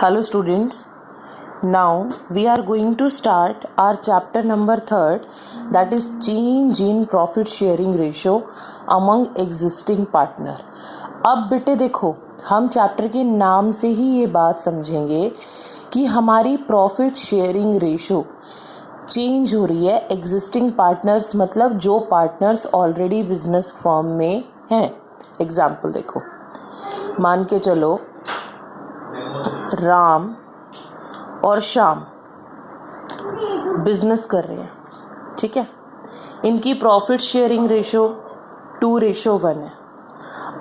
Hello students, now we are going to start our chapter number 3rd, that is change in profit sharing ratio among existing partner. अब बेटे देखो, हम chapter के नाम से ही ये बात समझेंगे कि हमारी प्रॉफिट शेयरिंग रेशो चेंज हो रही है एग्जिस्टिंग पार्टनर्स, मतलब जो पार्टनर्स ऑलरेडी बिजनेस फर्म में हैं. एग्जाम्पल देखो, मान के चलो राम और श्याम बिजनेस कर रहे हैं, ठीक है. इनकी प्रॉफिट शेयरिंग रेशो 2:1 है.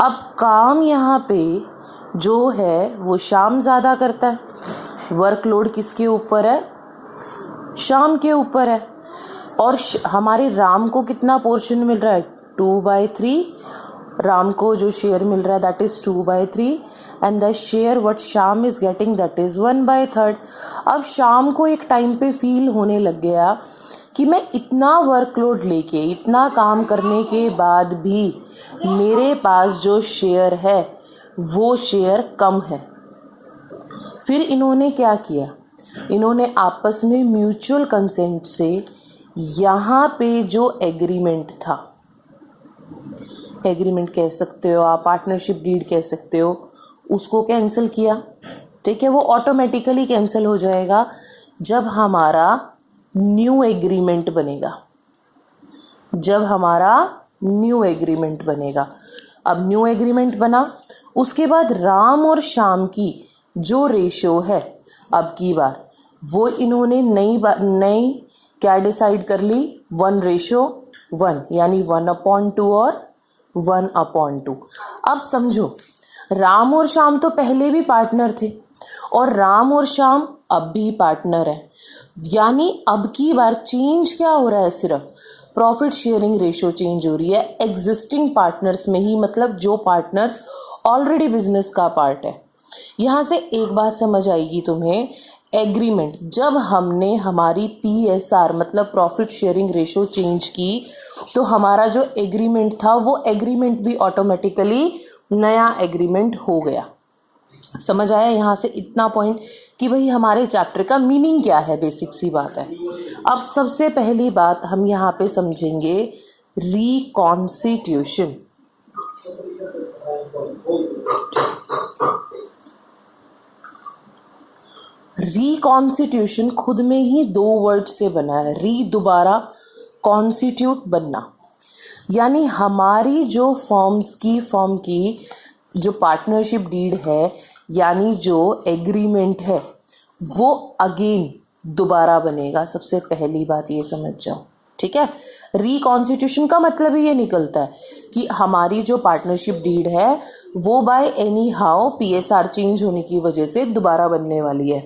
अब काम यहाँ पे जो है वो श्याम ज़्यादा करता है, वर्कलोड किसके ऊपर है? श्याम के ऊपर है. और हमारे राम को कितना पोर्शन मिल रहा है? 2/3. राम को जो शेयर मिल रहा है that is 2/3 and the share what Shyam is getting that is 1/3. अब श्याम को एक टाइम पे फील होने लग गया कि मैं इतना वर्कलोड लेके इतना काम करने के बाद भी मेरे पास जो शेयर है वो शेयर कम है. फिर इन्होंने क्या किया? इन्होंने आपस में म्यूचुअल कंसेंट से यहाँ पे जो एग्रीमेंट था, एग्रीमेंट कह सकते हो आप, पार्टनरशिप डीड कह सकते हो, उसको कैंसिल किया. ठीक है, वो ऑटोमेटिकली कैंसिल हो जाएगा जब हमारा न्यू एग्रीमेंट बनेगा. जब हमारा न्यू एग्रीमेंट बनेगा. अब न्यू एग्रीमेंट बना, उसके बाद राम और श्याम की जो रेशो है अब की बार वो इन्होंने नई क्या डिसाइड कर ली? 1:1, यानी 1/2 और 1/2. अब समझो, राम और श्याम तो पहले भी पार्टनर थे और राम और श्याम अब भी पार्टनर है. यानी अब की बार चेंज क्या हो रहा है? सिर्फ प्रॉफिट शेयरिंग रेशो चेंज हो रही है एग्जिस्टिंग पार्टनर्स में ही, मतलब जो पार्टनर्स ऑलरेडी बिजनेस का पार्ट है. यहाँ से एक बात समझ आएगी तुम्हें, एग्रीमेंट जब हमने हमारी PSR मतलब प्रॉफिट शेयरिंग रेशो चेंज की तो हमारा जो एग्रीमेंट था वो एग्रीमेंट भी ऑटोमेटिकली नया एग्रीमेंट हो गया. समझ आया यहाँ से इतना पॉइंट कि भाई हमारे चैप्टर का मीनिंग क्या है? बेसिक सी बात है. अब सबसे पहली बात हम यहाँ पे समझेंगे रिकॉन्स्टिट्यूशन. रिकॉन्स्टिट्यूशन खुद में ही 2 वर्ड से बना है. दोबारा, कॉन्स्टिट्यूट, बनना. यानी हमारी जो फॉर्म की जो पार्टनरशिप डीड है, यानी जो एग्रीमेंट है, वो अगेन दोबारा बनेगा. सबसे पहली बात ये समझ जाओ, ठीक है. रिकॉन्स्टिट्यूशन का मतलब ये निकलता है कि हमारी जो पार्टनरशिप डीड है वो by any how PSR change होने की वजह से दोबारा बनने वाली है.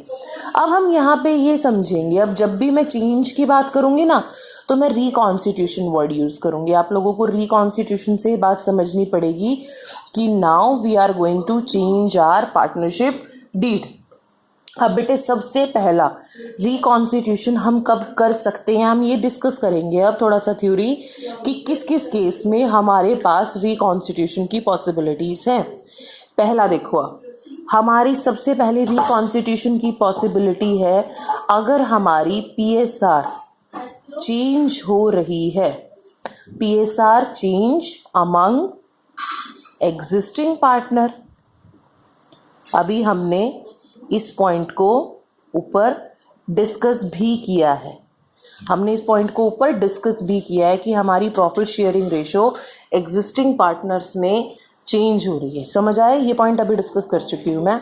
अब हम यहाँ पे ये समझेंगे, अब जब भी मैं चेंज की बात करूँगी ना तो मैं रिकॉन्स्टिट्यूशन वर्ड यूज़ करूँगी. आप लोगों को रिकॉन्स्टिट्यूशन से बात समझनी पड़ेगी कि now we are going to change our partnership deed. अब बेटे सबसे पहला रिकॉन्स्टिट्यूशन हम कब कर सकते हैं, हम ये डिस्कस करेंगे अब थोड़ा सा थ्योरी कि किस किस केस में हमारे पास रिकॉन्स्टिट्यूशन की पॉसिबिलिटीज़ हैं. पहला देखो, अब हमारी सबसे पहले रिकॉन्स्टिट्यूशन की पॉसिबिलिटी है अगर हमारी PSR चेंज हो रही है. PSR change among existing partner. अभी हमने इस पॉइंट को ऊपर डिस्कस भी किया है. हमने इस पॉइंट को ऊपर डिस्कस भी किया है कि हमारी profit sharing ratio existing partners में चेंज हो रही है. समझ आए? ये पॉइंट अभी डिस्कस कर चुकी हूँ मैं.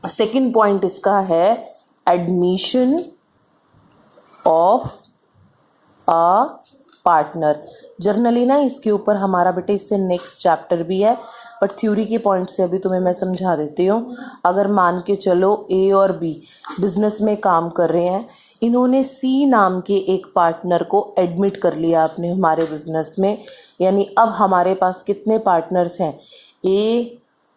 सेकंड पॉइंट इसका है admission of a partner. Generally ना इसके ऊपर हमारा बेटे इससे नेक्स्ट चैप्टर भी है, बट थ्योरी के पॉइंट से अभी तुम्हें मैं समझा देती हूँ. अगर मान के चलो A और B बिजनेस में काम कर रहे हैं, इन्होंने C नाम के एक पार्टनर को एडमिट कर लिया अपने हमारे बिजनेस में. यानी अब हमारे पास कितने पार्टनर्स हैं? A,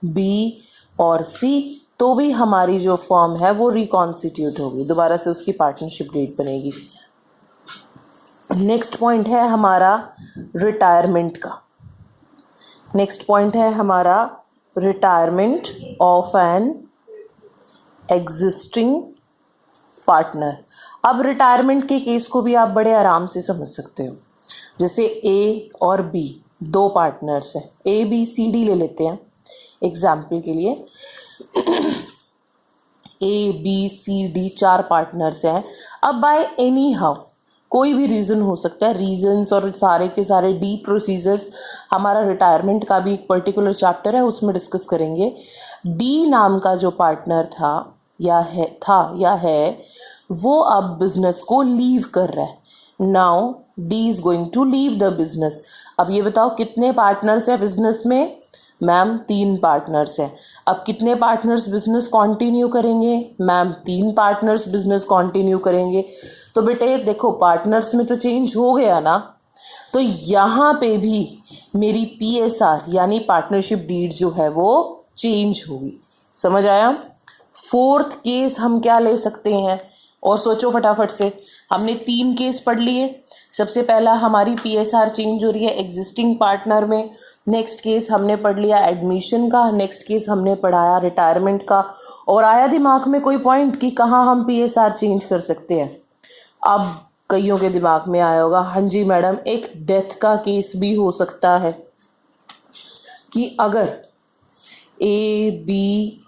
B और C. तो भी हमारी जो फॉर्म है वो रिकॉन्स्टिट्यूट होगी, दोबारा से उसकी पार्टनरशिप डेट बनेगी. नेक्स्ट पॉइंट है हमारा रिटायरमेंट का. नेक्स्ट पॉइंट है हमारा retirement of an existing partner. अब रिटायरमेंट के केस को भी आप बड़े आराम से समझ सकते हो। जैसे ए और बी दो पार्टनर्स हैं, ए बी सी डी ले लेते हैं एग्जाम्पल के लिए। A B C D 4 partners हैं। अब बाय एनी हाउ कोई भी रीज़न हो सकता है, रीजंस और सारे के सारे डी प्रोसीजर्स हमारा रिटायरमेंट का भी एक पर्टिकुलर चैप्टर है, उसमें डिस्कस करेंगे। डी नाम का जो पार्टनर था या है वो अब बिजनेस को लीव कर रहा है। Now D is going to leave the business. अब ये बताओ कितने पार्टनर्स हैं बिजनेस में? मैम 3 पार्टनर्स हैं। अब कितने पार्टनर्स बिजनेस कंटिन्यू करेंगे? मैम 3 पार्टनर्स बिजनेस कंटिन्यू करेंगे। तो बेटे देखो पार्टनर्स में तो चेंज हो गया ना, तो यहाँ पे भी मेरी PSR यानी पार्टनरशिप डीड जो है वो चेंज होगी। समझ आया? 4th केस हम क्या ले सकते हैं? और सोचो फटाफट से, हमने 3 केस पढ़ लिए। सबसे पहला हमारी PSR चेंज हो रही है एग्जिस्टिंग पार्टनर में। नेक्स्ट केस हमने पढ़ लिया एडमिशन का। नेक्स्ट केस हमने पढ़ाया रिटायरमेंट का। और आया दिमाग में कोई पॉइंट कि कहाँ हम PSR चेंज कर सकते हैं? अब कईयों के दिमाग में आया होगा, हाँ जी मैडम एक डेथ का केस भी हो सकता है कि अगर ABCD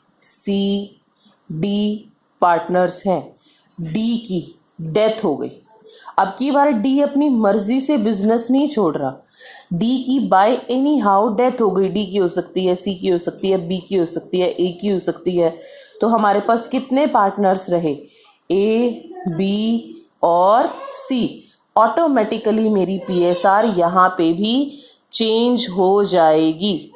पार्टनर्स हैं, डी की डेथ हो गई। अब की बार डी अपनी मर्जी से बिजनेस नहीं छोड़ रहा, डी की बाय एनी हाउ डेथ हो गई। डी की हो सकती है, सी की हो सकती है, बी की हो सकती है, ए की हो सकती है। तो हमारे पास कितने पार्टनर्स रहे? ए, बी और सी। ऑटोमेटिकली मेरी PSR यहाँ पे भी चेंज हो जाएगी।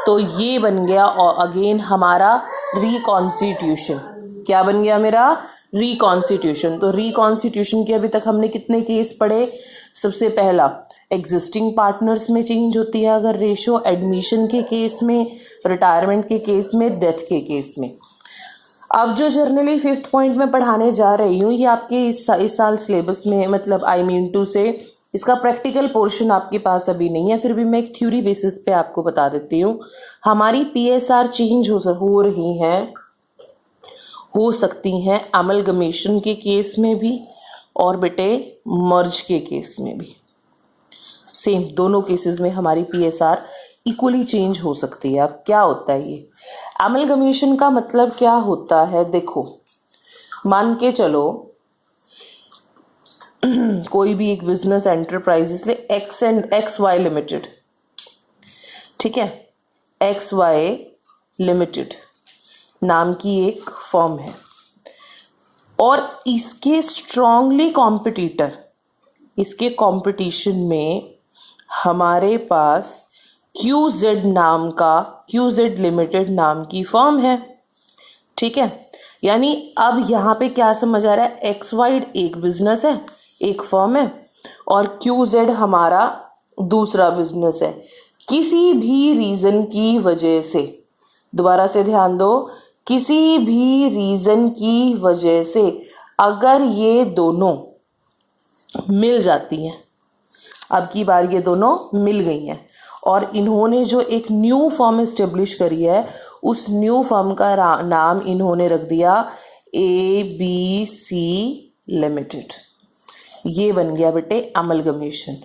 तो ये बन गया और अगेन हमारा रिकॉन्स्टिट्यूशन। क्या बन गया मेरा? रिकॉन्स्टिट्यूशन। तो रिकॉन्स्टिट्यूशन के अभी तक हमने कितने केस पढ़े? सबसे पहला एग्जिस्टिंग पार्टनर्स में चेंज होती है अगर रेशो, एडमिशन के केस में, रिटायरमेंट के केस में, डेथ के केस में। अब जो जर्नली 5th पॉइंट में पढ़ाने जा रही हूँ ये आपके इस साल सिलेबस में मतलब I-2 से इसका प्रैक्टिकल पोर्शन आपके पास अभी नहीं है, फिर भी मैं एक थ्योरी बेसिस पे आपको बता देती हूँ। हमारी PSR चेंज हो रही हैं, हो सकती हैं अमलगमेशन के केस में भी और बेटे मर्ज के केस में भी। सेम दोनों केसेस में हमारी PSR इक्वली चेंज हो सकती है। अब क्या होता है ये अमलगमेशन का मतलब क्या होता है? देखो मान के चलो कोई भी एक बिजनेस एंटरप्राइज इसलिए XY लिमिटेड, ठीक है, XY लिमिटेड नाम की एक फर्म है और इसके स्ट्रांगली कॉम्पिटिटर, इसके कंपटीशन में हमारे पास QZ लिमिटेड नाम की फर्म है। ठीक है, यानी अब यहाँ पे क्या समझ आ रहा है? XY एक बिजनेस है, एक फर्म है और QZ हमारा दूसरा बिजनेस है। किसी भी रीजन की वजह से, दोबारा से ध्यान दो, किसी भी रीजन की वजह से अगर ये दोनों मिल जाती हैं, अब की बार ये दोनों मिल गई हैं और इन्होंने जो एक न्यू फर्म एस्टेब्लिश करी है उस न्यू फर्म का नाम इन्होंने रख दिया ABC लिमिटेड। ये बन गया बेटे amalgamation.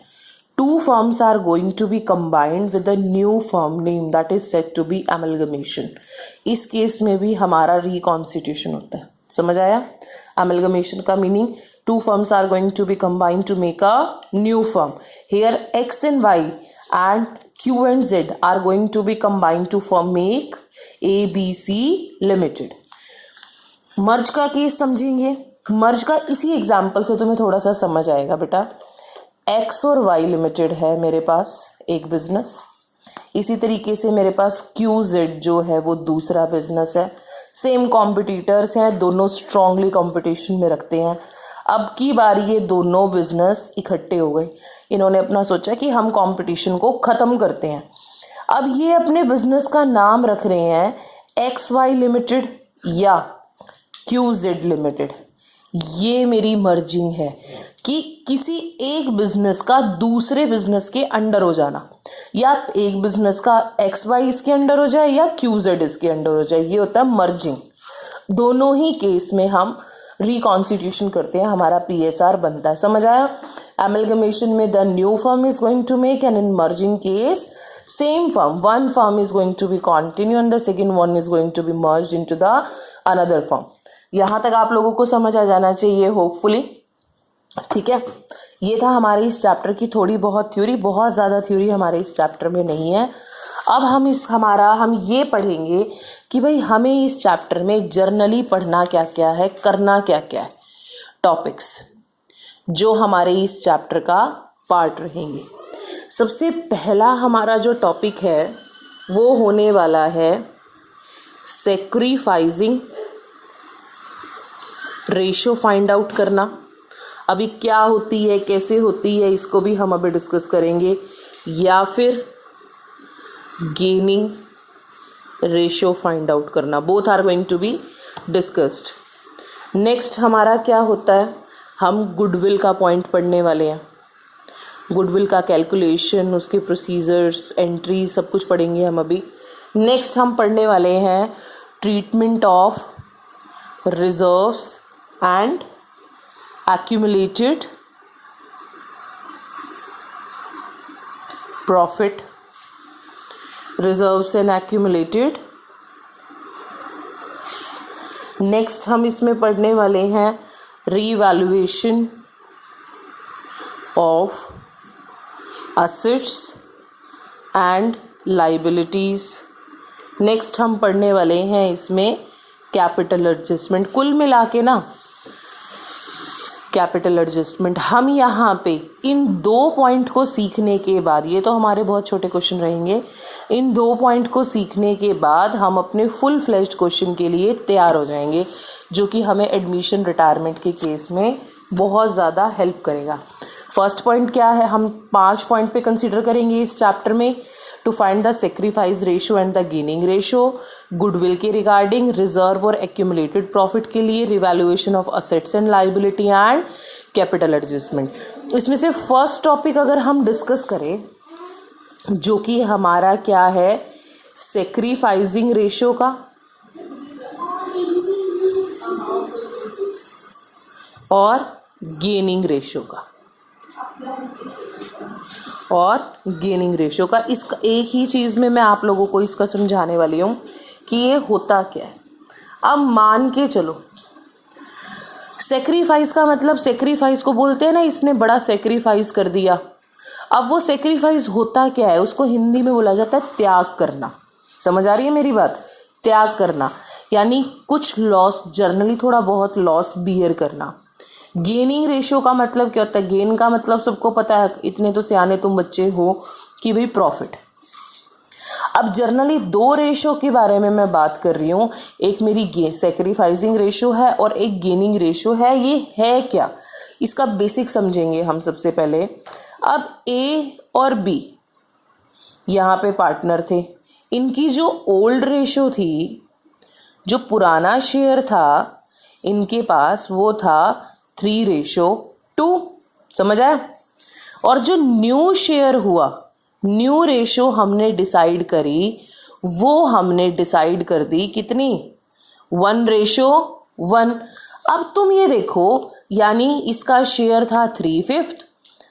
2 firms are going to be combined with a new firm name that is said to be amalgamation। इस केस में भी हमारा रिकॉन्स्टिट्यूशन होता है। समझ आया? अमलगमेशन का meaning 2 firms are going to be combined to make a new firm। Here X and Y and Q and Z are going to be combined to form make ABC Limited। मर्ज का case समझेंगे। मर्ज का इसी example से तुम्हें थोड़ा सा समझ आएगा बेटा। X और Y लिमिटेड है मेरे पास एक बिजनेस, इसी तरीके से मेरे पास QZ जो है वो दूसरा बिजनेस है। सेम कॉम्पिटिटर्स हैं, दोनों स्ट्रांगली कंपटीशन में रखते हैं। अब की बार ये दोनों बिजनेस इकट्ठे हो गए, इन्होंने अपना सोचा कि हम कंपटीशन को ख़त्म करते हैं। अब ये अपने बिजनेस का नाम रख रहे हैं XY लिमिटेड या QZ लिमिटेड। ये मेरी मर्जिंग है कि किसी एक बिजनेस का दूसरे बिजनेस के अंडर हो जाना, या एक बिजनेस का एक्स वाई इसके अंडर हो जाए या क्यू जेड इसके अंडर हो जाए, ये होता है मर्जिंग। दोनों ही केस में हम रिकॉन्स्टिट्यूशन करते हैं, हमारा पीएसआर बनता है। समझ आया? एमलगमेशन में the new firm is going to make, and in merging case same firm, one firm is going to be continue and the second one is going to be merged into the another firm। यहाँ तक आप लोगों को समझ आ जाना चाहिए hopefully. ठीक है, ये था हमारे इस चैप्टर की थोड़ी बहुत थ्योरी, बहुत ज़्यादा थ्योरी हमारे इस चैप्टर में नहीं है। अब हम ये पढ़ेंगे कि भाई हमें इस चैप्टर में जर्नली पढ़ना क्या क्या है, करना क्या क्या है, टॉपिक्स जो हमारे इस चैप्टर का पार्ट रहेंगे। सबसे पहला हमारा जो टॉपिक है वो होने वाला है सैक्रिफाइसिंग रेशो फाइंड आउट करना। अभी क्या होती है, कैसे होती है, इसको भी हम अभी डिस्कस करेंगे, या फिर गेनिंग रेशो फाइंड आउट करना। Both are going to be discussed. Next हमारा क्या होता है, हम गुडविल का पॉइंट पढ़ने वाले हैं। गुडविल का कैलकुलेशन, उसके प्रोसीजर्स, एंट्री, सब कुछ पढ़ेंगे हम अभी। नेक्स्ट हम पढ़ने वाले हैं treatment of reserves and accumulated profit, reserves and accumulated। Next हम इसमें पढ़ने वाले हैं revaluation of assets and liabilities। Next हम पढ़ने वाले हैं इसमें कैपिटल एडजस्टमेंट। कुल मिला के ना कैपिटल एडजस्टमेंट, हम यहाँ पे इन 2 पॉइंट को सीखने के बाद, ये तो हमारे बहुत छोटे क्वेश्चन रहेंगे, इन 2 पॉइंट को सीखने के बाद हम अपने फुल फ्लेज्ड क्वेश्चन के लिए तैयार हो जाएंगे, जो कि हमें एडमिशन रिटायरमेंट के केस में बहुत ज़्यादा हेल्प करेगा। फर्स्ट पॉइंट क्या है, हम 5 पॉइंट पे कंसिडर करेंगे इस चैप्टर में। To find the sacrifice ratio and the gaining ratio, goodwill के रिगार्डिंग, रिजर्व और एक्यूमुलेटेड प्रॉफिट के लिए, revaluation of assets and liability and capital adjustment. इसमें से फर्स्ट टॉपिक अगर हम डिस्कस करें, जो कि हमारा क्या है, सेक्रीफाइसिंग रेशो का और गेनिंग रेशो का, इसका एक ही चीज़ में मैं आप लोगों को इसका समझाने वाली हूँ कि ये होता क्या है। अब मान के चलो, सेक्रीफाइस का मतलब, सेक्रीफाइस को बोलते हैं ना, इसने बड़ा सेक्रीफाइस कर दिया। अब वो सेक्रीफाइस होता क्या है, उसको हिंदी में बोला जाता है त्याग करना। समझ आ रही है मेरी बात? त्याग करना यानी कुछ लॉस, जर्नली थोड़ा बहुत लॉस बियर करना। गेनिंग रेशो का मतलब क्या होता है? गेन का मतलब सबको पता है, इतने तो सियाने तुम बच्चे हो कि भाई प्रॉफिट। अब जर्नली 2 रेशो के बारे में मैं बात कर रही हूँ, एक मेरी सैक्रिफाइसिंग रेशो है और एक गेनिंग रेशो है। ये है क्या, इसका बेसिक समझेंगे हम सबसे पहले। अब ए और बी यहाँ पे पार्टनर थे, इनकी जो ओल्ड रेशो थी, जो पुराना शेयर था इनके पास, वो था 3:2। समझ आया? और जो न्यू शेयर हुआ, न्यू रेशो हमने डिसाइड करी, वो हमने डिसाइड कर दी कितनी, 1:1। अब तुम ये देखो, यानी इसका शेयर था 3/5,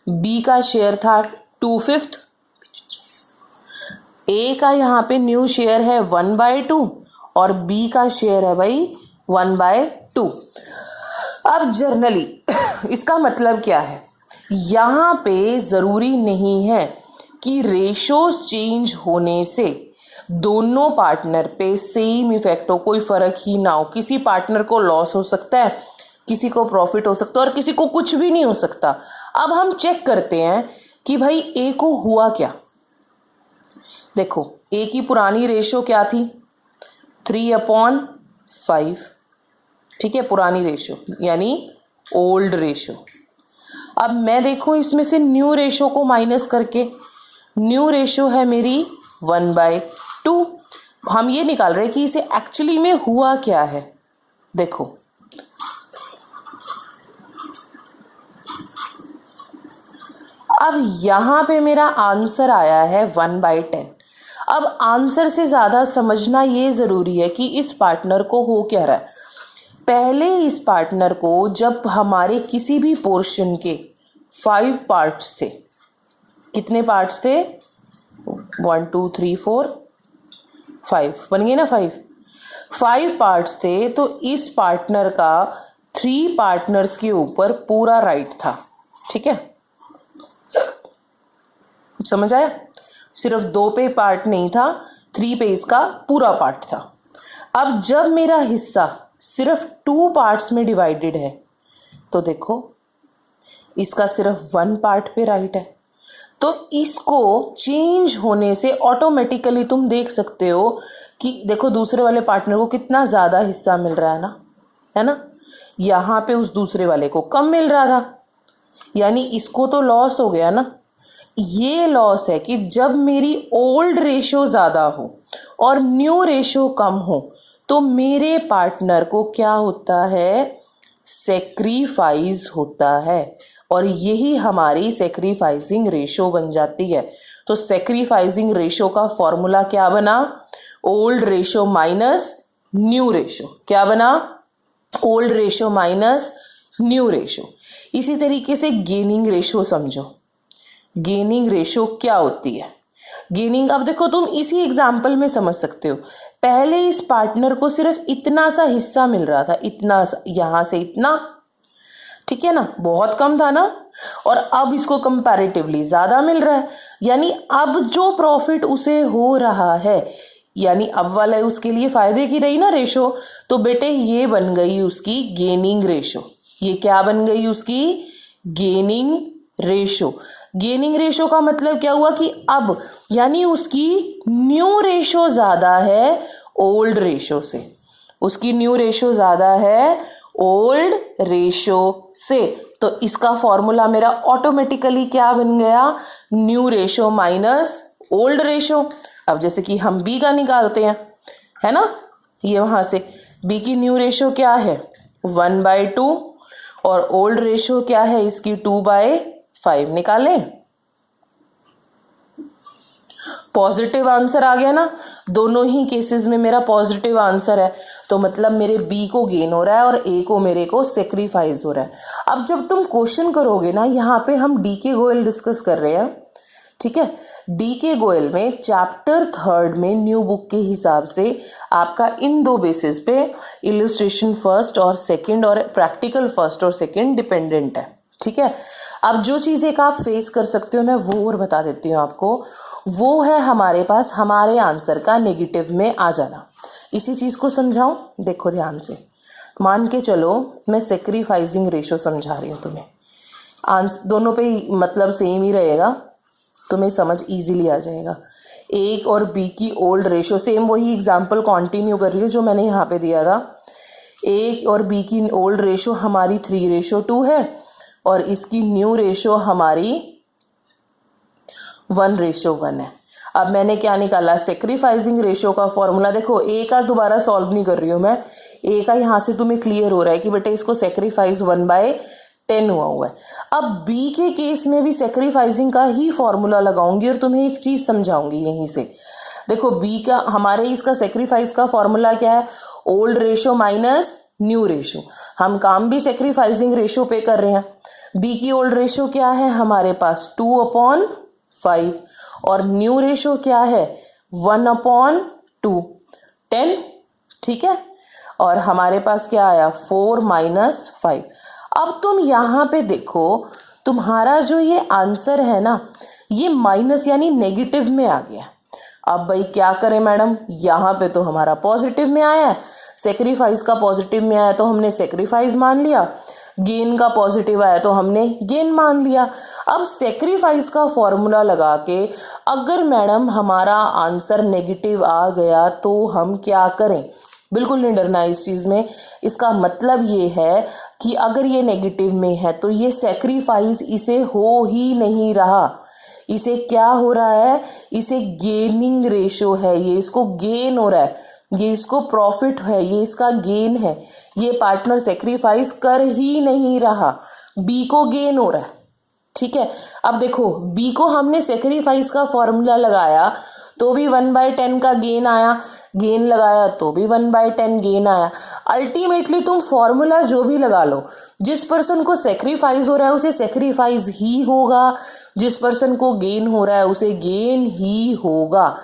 बी का शेयर था 2/5, ए का यहाँ पे न्यू शेयर है 1/2 और बी का शेयर है भाई 1/2। अब जर्नली इसका मतलब क्या है, यहाँ पे ज़रूरी नहीं है कि रेशोज चेंज होने से दोनों पार्टनर पे सेम इफेक्ट हो, कोई फ़र्क ही ना हो। किसी पार्टनर को लॉस हो सकता है, किसी को प्रॉफिट हो सकता है और किसी को कुछ भी नहीं हो सकता। अब हम चेक करते हैं कि भाई ए को हुआ क्या। देखो, ए की पुरानी रेशो क्या थी, 3/5। ठीक है, पुरानी रेशो यानी ओल्ड रेशो। अब मैं देखूं इसमें से न्यू रेशो को माइनस करके, न्यू रेशो है मेरी 1/2। हम ये निकाल रहे हैं कि इसे एक्चुअली में हुआ क्या है। देखो, अब यहाँ पे मेरा आंसर आया है 1/10। अब आंसर से ज़्यादा समझना ये ज़रूरी है कि इस पार्टनर को हो क्या रहा है। पहले इस पार्टनर को जब हमारे किसी भी पोर्शन के 5 पार्ट्स थे, कितने पार्ट्स थे, 1 2 3 4 5 बन गए ना, 5 पार्ट्स थे, तो इस पार्टनर का 3 पार्टनर्स के ऊपर पूरा राइट था। ठीक है, समझ आया? सिर्फ 2 पे पार्ट नहीं था, 3 पे इसका पूरा पार्ट था। अब जब मेरा हिस्सा सिर्फ 2 पार्ट्स में डिवाइडेड है तो देखो इसका सिर्फ 1 पार्ट पे राइट है, तो इसको चेंज होने से ऑटोमेटिकली तुम देख सकते हो कि देखो दूसरे वाले पार्टनर को कितना ज़्यादा हिस्सा मिल रहा है ना। यहाँ पे उस दूसरे वाले को कम मिल रहा था, यानी इसको तो लॉस हो गया ना। ये लॉस है कि जब मेरी ओल्ड रेशो ज़्यादा हो और न्यू रेशो कम हो तो मेरे पार्टनर को क्या होता है, सेक्रीफाइस होता है, और यही हमारी सेक्रीफाइसिंग रेशो बन जाती है। तो सेक्रीफाइसिंग रेशो का फॉर्मूला क्या बना, old ratio minus new ratio. क्या बना, old ratio minus new ratio. इसी तरीके से गेनिंग रेशो समझो। गेनिंग रेशो क्या होती है, गेनिंग, अब देखो तुम इसी एग्जाम्पल में समझ सकते हो। पहले इस पार्टनर को सिर्फ इतना सा हिस्सा मिल रहा था, इतना सा, यहां से इतना, ठीक है ना, बहुत कम था ना, और अब इसको कंपैरेटिवली ज्यादा मिल रहा है, यानी अब जो प्रॉफिट उसे हो रहा है, यानी अब वाला उसके लिए फायदे की रही ना रेशो, तो बेटे ये बन गई उसकी गेनिंग रेशो। ये क्या बन गई उसकी, गेनिंग रेशो। गेनिंग रेशो का मतलब क्या हुआ कि अब यानी उसकी न्यू रेशो ज्यादा है ओल्ड रेशो से, उसकी न्यू रेशो ज्यादा है ओल्ड रेशो से। तो इसका फॉर्मूला मेरा ऑटोमेटिकली क्या बन गया, new ratio minus old ratio. अब जैसे कि हम बी का निकालते हैं, है ना, ये वहां से बी की न्यू रेशो क्या है 1/2 और ओल्ड रेशो क्या है इसकी 2/5, निकालें। पॉजिटिव आंसर आ गया ना, दोनों ही केसेस में मेरा पॉजिटिव आंसर है, तो मतलब मेरे बी को गेन हो रहा है और ए को मेरे को सेक्रीफाइस हो रहा है। अब जब तुम क्वेश्चन करोगे ना, यहाँ पे हम डी के गोयल डिस्कस कर रहे हैं, ठीक है। डी के गोयल में चैप्टर 3 में न्यू बुक के हिसाब से आपका इन 2 बेसिस पे इलस्ट्रेशन फर्स्ट और सेकंड और प्रैक्टिकल फर्स्ट और सेकंड डिपेंडेंट है, ठीक है। अब जो चीज एक आप फेस कर सकते हो मैं वो और बता देती हूँ आपको, वो है हमारे पास हमारे आंसर का नेगेटिव में आ जाना। इसी चीज को समझाऊं, देखो ध्यान से, मान के चलो मैं सेक्रीफाइसिंग रेशो समझा रही हूँ तुम्हें, दोनों पे मतलब सेम ही रहेगा, तुम्हें समझ इजीली आ जाएगा। ए और बी की ओल्ड रेशो, सेम वही एग्जांपल कंटिन्यू कर रही हूँ जो मैंने यहाँ पे दिया था। ए और बी की ओल्ड रेशो हमारी 3:2 है और इसकी न्यू रेशो हमारी 1:1 है। अब मैंने क्या निकाला, सेक्रीफाइसिंग रेशो का फॉर्मूला। देखो ए का दोबारा सॉल्व नहीं कर रही हूँ मैं, ए का यहाँ से तुम्हें क्लियर हो रहा है कि बेटे इसको सेक्रीफाइस 1/10 हुआ है। अब बी के केस में भी सेक्रीफाइसिंग का ही फॉर्मूला लगाऊंगी और तुम्हें एक चीज समझाऊंगी यहीं से। देखो बी का हमारे इसका सेक्रीफाइस का फॉर्मूला क्या है, old ratio minus new ratio. हम काम भी सेक्रीफाइसिंग रेशो पे कर रहे हैं। बी की ओल्ड रेशो क्या है हमारे पास 2/5 और न्यू रेशो क्या है 1/2, 10, ठीक है। और हमारे पास क्या आया 4 - 5। अब तुम यहाँ पे देखो तुम्हारा जो ये आंसर है ना, ये माइनस यानी नेगेटिव में आ गया। अब भाई क्या करें मैडम, यहाँ पे तो हमारा पॉजिटिव में आया है, सेक्रीफाइस का पॉजिटिव में आया तो हमने सेक्रीफाइस मान लिया, गेन का पॉजिटिव आया तो हमने गेन मान लिया। अब सेक्रीफाइस का फॉर्मूला लगा के अगर मैडम हमारा आंसर नेगेटिव आ गया तो हम क्या करें, बिल्कुल नहीं डरना इस चीज में। इसका मतलब ये है कि अगर ये नेगेटिव में है तो ये सेक्रीफाइस इसे हो ही नहीं रहा, इसे क्या हो रहा है, इसे गेनिंग रेशो है, ये इसको गेन हो रहा है, ये इसको प्रॉफिट है, ये इसका गेन है। ये पार्टनर सेक्रीफाइस कर ही नहीं रहा, बी को गेन हो रहा है, ठीक है, अब देखो बी को हमने सेक्रीफाइस का फॉर्मूला लगाया तो भी 1/10 का गेन आया, गेन लगाया तो भी 1/10 गेन आया। अल्टीमेटली तुम फॉर्मूला जो भी लगा लो, जिस पर्सन को सेक्रीफाइस हो रहा है उसे सेक्रीफाइस ही होगा, जिस पर्सन को गेन हो रहा है उसे गेन ही होगा।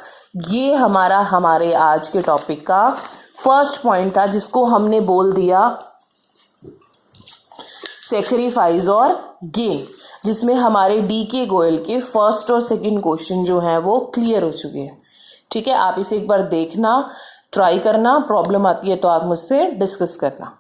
ये हमारे आज के टॉपिक का फर्स्ट पॉइंट था, जिसको हमने बोल दिया सेक्रीफाइस और गेन, जिसमें हमारे डी के गोयल के फर्स्ट और सेकंड क्वेश्चन जो हैं वो क्लियर हो चुके हैं। ठीक है, आप इसे एक बार देखना, ट्राई करना, प्रॉब्लम आती है तो आप मुझसे डिस्कस करना।